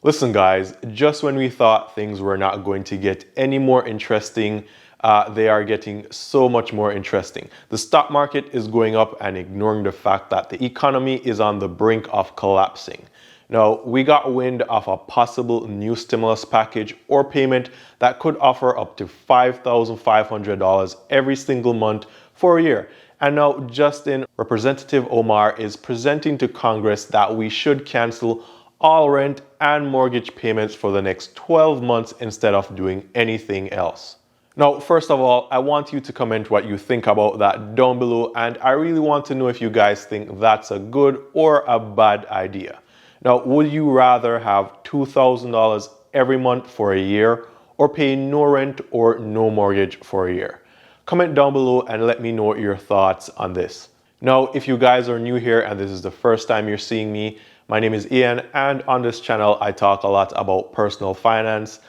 Listen, guys, just when we thought things were not going to get any more interesting, they are getting so much more interesting. The stock market is going up and ignoring the fact that the economy is on the brink of collapsing. Now, we got wind of a possible new stimulus package or payment that could offer up to $5,500 every single month for a year. And now Representative Omar is presenting to Congress that we should cancel all rent and mortgage payments for the next 12 months instead of doing anything else. Now, first of all, I want you to comment what you think about that down below, and I really want to know if you guys think that's a good or a bad idea. Now, would you rather have $2,000 every month for a year or pay no rent or no mortgage for a year? Comment down below and let me know your thoughts on this. Now, if you guys are new here and this is the first time you're seeing me, my name is Ian, and on this channel I talk a lot about personal finance,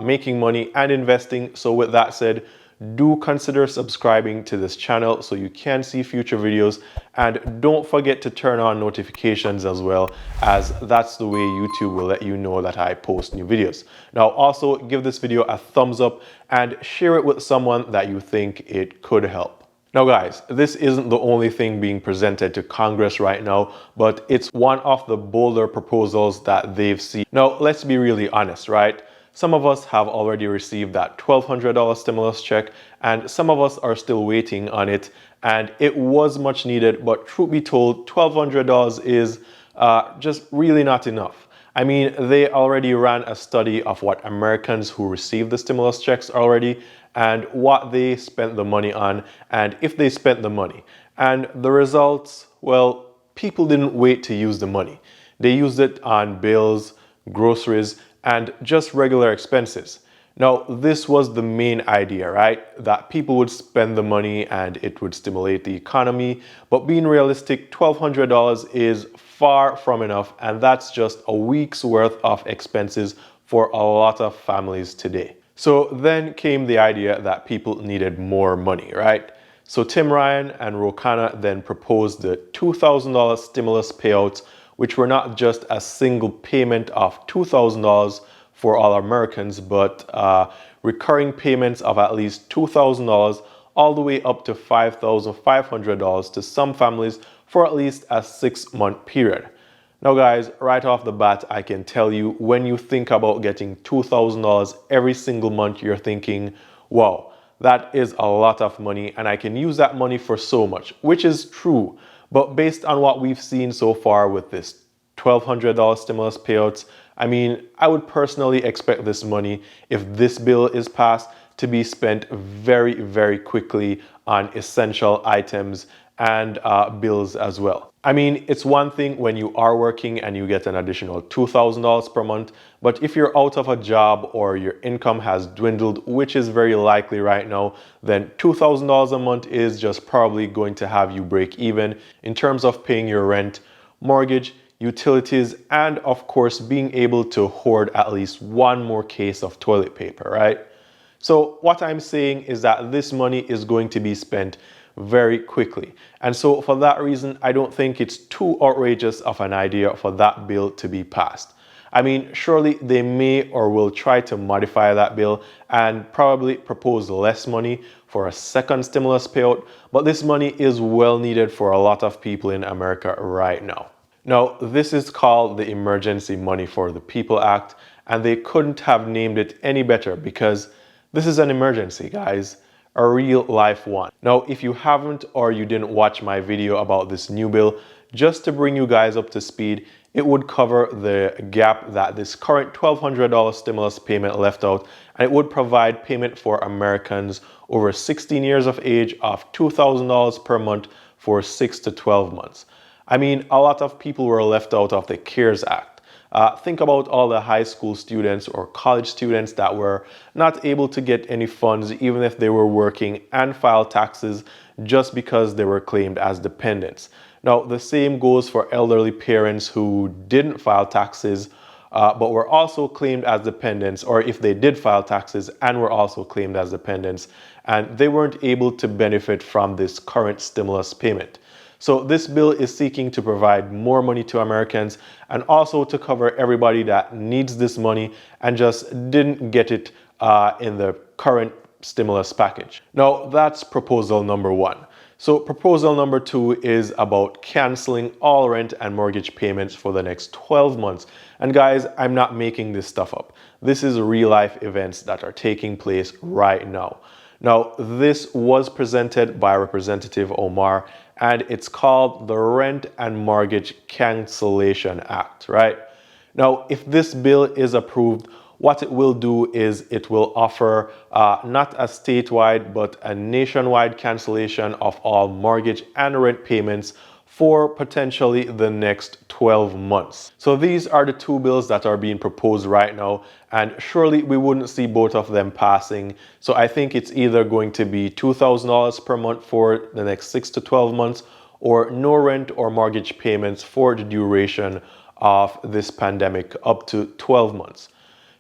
making money and investing. So with that said, do consider subscribing to this channel so you can see future videos, and don't forget to turn on notifications as well, as that's the way YouTube will let you know that I post new videos. Now also give this video a thumbs up and share it with someone that you think it could help. Now guys, this isn't the only thing being presented to Congress right now, but it's one of the bolder proposals that they've seen. Now let's be really honest, right? Some of us have already received that $1,200 stimulus check, and some of us are still waiting on it, and it was much needed, but truth be told, $1,200 is just really not enough. I mean, they already ran a study of what Americans who received the stimulus checks already and what they spent the money on, and if they spent the money. And the results, well, people didn't wait to use the money. They used it on bills, groceries, and just regular expenses. Now, this was the main idea, right? That people would spend the money and it would stimulate the economy. But being realistic, $1,200 is far from enough, and that's just a week's worth of expenses for a lot of families today. So then came the idea that people needed more money, right? So Tim Ryan and Ro Khanna then proposed the $2,000 stimulus payouts, which were not just a single payment of $2,000 for all Americans, but recurring payments of at least $2,000 all the way up to $5,500 to some families for at least a 6-month period. Now guys, right off the bat, I can tell you, when you think about getting $2,000 every single month, you're thinking, wow, that is a lot of money and I can use that money for so much, which is true. But based on what we've seen so far with this $1,200 stimulus payouts, I mean, I would personally expect this money, if this bill is passed, to be spent very, very quickly on essential items and bills as well. I mean, it's one thing when you are working and you get an additional $2,000 per month, but if you're out of a job or your income has dwindled, which is very likely right now, then $2,000 a month is just probably going to have you break even in terms of paying your rent, mortgage, utilities, and of course being able to hoard at least one more case of toilet paper, right? So what I'm saying is that this money is going to be spent very quickly. And so for that reason, I don't think it's too outrageous of an idea for that bill to be passed. I mean, surely they may or will try to modify that bill and probably propose less money for a second stimulus payout, but this money is well needed for a lot of people in America right now. Now, this is called the Emergency Money for the People Act, and they couldn't have named it any better because this is an emergency, guys. A real life one. Now, if you haven't or you didn't watch my video about this new bill, just to bring you guys up to speed, it would cover the gap that this current $1,200 stimulus payment left out, and it would provide payment for Americans over 16 years of age of $2,000 per month for 6 to 12 months. I mean, a lot of people were left out of the CARES Act. Think about all the high school students or college students that were not able to get any funds even if they were working and file taxes just because they were claimed as dependents. Now, the same goes for elderly parents who didn't file taxes but were also claimed as dependents, or if they did file taxes and were also claimed as dependents, and they weren't able to benefit from this current stimulus payment. So this bill is seeking to provide more money to Americans and also to cover everybody that needs this money and just didn't get it in the current stimulus package. Now, that's proposal number one. So proposal number two is about canceling all rent and mortgage payments for the next 12 months. And guys, I'm not making this stuff up. This is real life events that are taking place right now. Now, this was presented by Representative Omar, and it's called the Rent and Mortgage Cancellation Act, right? Now, if this bill is approved, what it will do is it will offer not a statewide, but a nationwide cancellation of all mortgage and rent payments for potentially the next 12 months. So these are the two bills that are being proposed right now, and surely we wouldn't see both of them passing. So I think it's either going to be $2,000 per month for the next 6 to 12 months, or no rent or mortgage payments for the duration of this pandemic up to 12 months.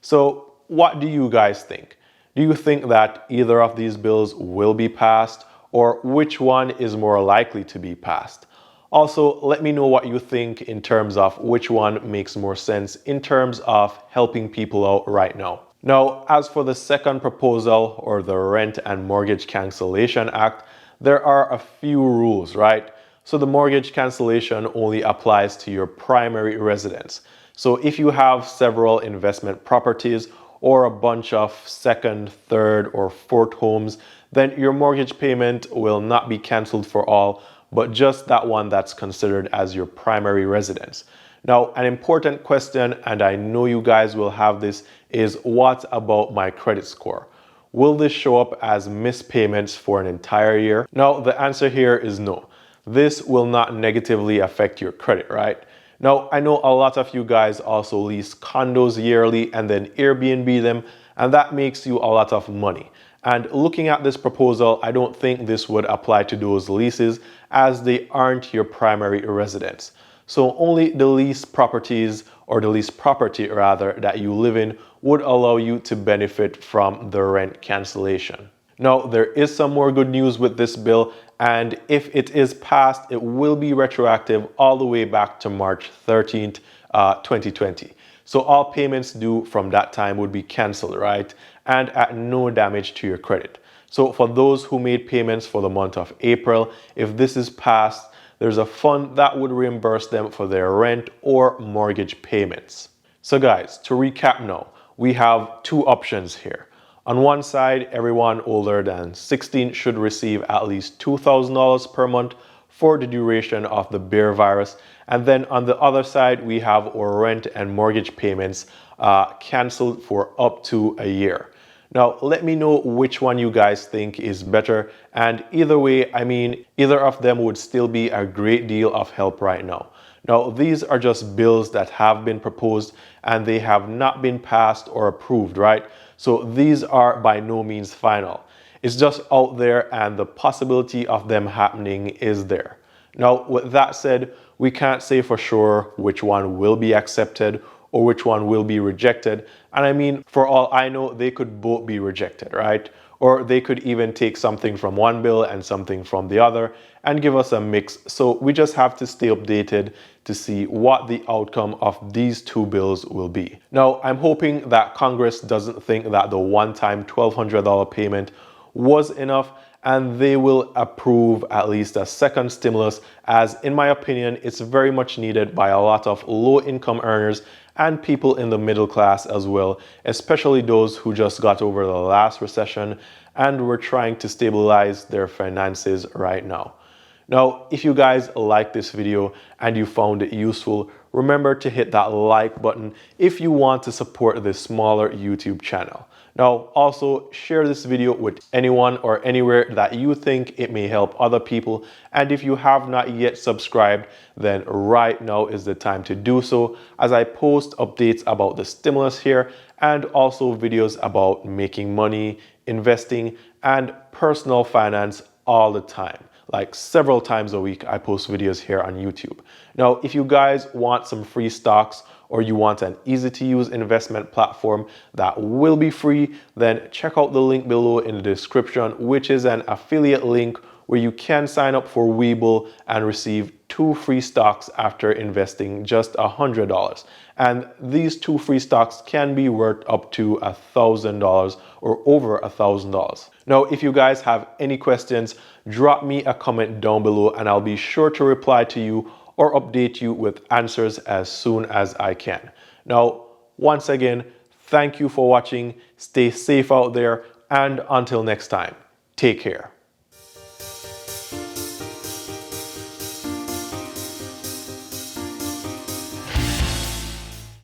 So what do you guys think? Do you think that either of these bills will be passed, or which one is more likely to be passed? Also, let me know what you think in terms of which one makes more sense in terms of helping people out right now. Now, as for the second proposal, or the Rent and Mortgage Cancellation Act, there are a few rules, right? So the mortgage cancellation only applies to your primary residence. So if you have several investment properties or a bunch of second, third, or fourth homes, then your mortgage payment will not be canceled for all, but just that one that's considered as your primary residence. Now, an important question, and I know you guys will have this, is what about my credit score? Will this show up as missed payments for an entire year? Now, the answer here is no. This will not negatively affect your credit, right? Now, I know a lot of you guys also lease condos yearly and then Airbnb them, and that makes you a lot of money. And looking at this proposal, I don't think this would apply to those leases, as they aren't your primary residence. So only the lease properties, or the lease property rather, that you live in would allow you to benefit from the rent cancellation. Now, there is some more good news with this bill, and if it is passed, it will be retroactive all the way back to March 13th, 2020. So all payments due from that time would be canceled, right? And at no damage to your credit. So for those who made payments for the month of April, if this is passed, there's a fund that would reimburse them for their rent or mortgage payments. So guys, to recap now, we have two options here. On one side, everyone older than 16 should receive at least $2,000 per month for the duration of the bear virus. And then on the other side, we have our rent and mortgage payments canceled for up to a year. Now, let me know which one you guys think is better. And either way, I mean, either of them would still be a great deal of help right now. Now, these are just bills that have been proposed and they have not been passed or approved, right? So these are by no means final. It's just out there, and the possibility of them happening is there. Now, with that said, we can't say for sure which one will be accepted or which one will be rejected. And I mean, for all I know, they could both be rejected, right? Or they could even take something from one bill and something from the other and give us a mix. So we just have to stay updated to see what the outcome of these two bills will be. Now, I'm hoping that Congress doesn't think that the one-time $1,200 payment was enough, and they will approve at least a second stimulus, as in my opinion, it's very much needed by a lot of low-income earners and people in the middle class as well, especially those who just got over the last recession and were trying to stabilize their finances right now. Now, if you guys like this video and you found it useful, remember to hit that like button if you want to support this smaller YouTube channel. Now, also share this video with anyone or anywhere that you think it may help other people. And if you have not yet subscribed, then right now is the time to do so, as I post updates about the stimulus here and also videos about making money, investing, and personal finance all the time. Like several times a week, I post videos here on YouTube. Now, if you guys want some free stocks, or you want an easy to use investment platform that will be free, then check out the link below in the description, which is an affiliate link where you can sign up for WEBULL and receive 2 free stocks after investing just $100. And these 2 free stocks can be worth up to $1,000 or over $1,000. Now, if you guys have any questions, drop me a comment down below and I'll be sure to reply to you or update you with answers as soon as I can. Now, once again, thank you for watching. Stay safe out there, and until next time, take care.